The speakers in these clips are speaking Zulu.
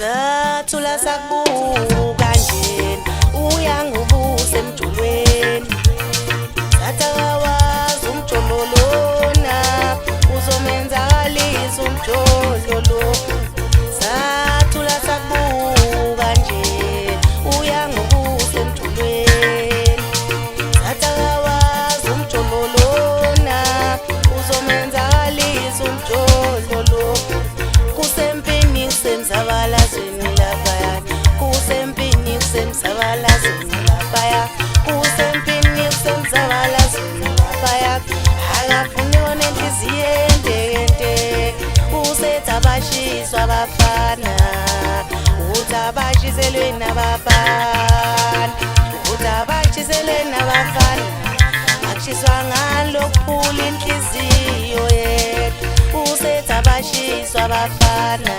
Sathula sakubuka nje uyangibuse emjulweni Sathakawazi umjololona uzomenzakalisa umjololo Sathula sakubuka nje uyangibuse emjulweni Sathakawazi umjololona uzomenzakalisa umjololo Kusempini kusemzabalazweni laphaya Kusempini kusemzabalazweni laphaya Kusempini kusemzabalazweni laphaya Akafuni yona enhliziyo endekende Usethi abashiswa abafana Uthi abashiselwe nabafana Uthi abashiselwe nabafana Akushiswa ngalokuphula inhliziyo yethu Usethi abashiswa abafana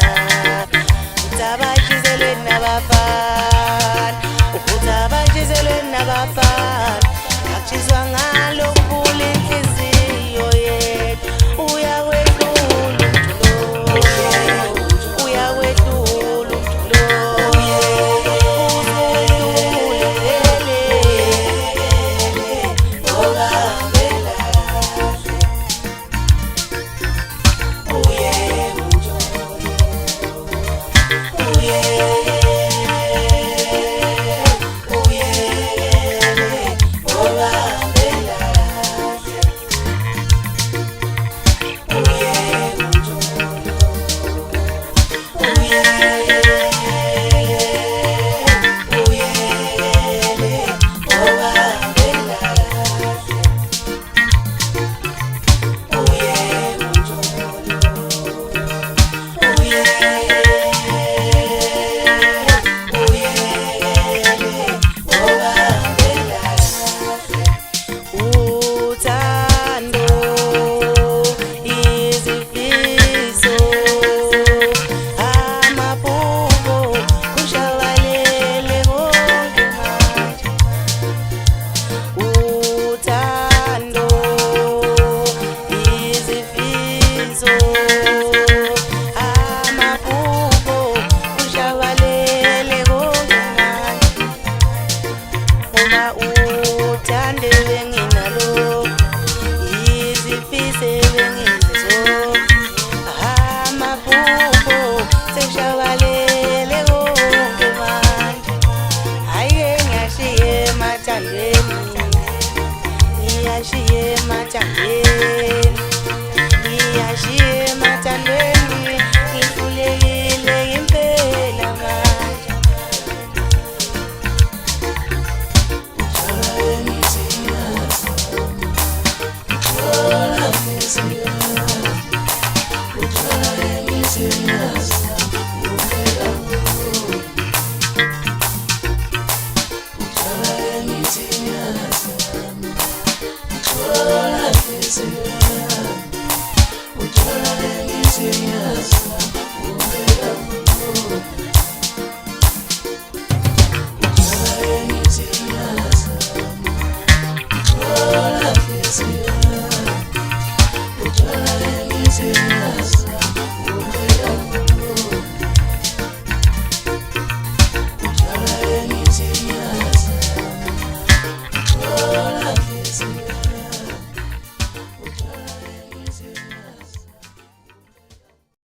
Uthi abashiselwe nabafana Uthi abashiselwe nabafana Akushiswa ngalokuphula inhliziyo yethu Uyakwedlula umjulo Uyakwedlula umjulo Yeah.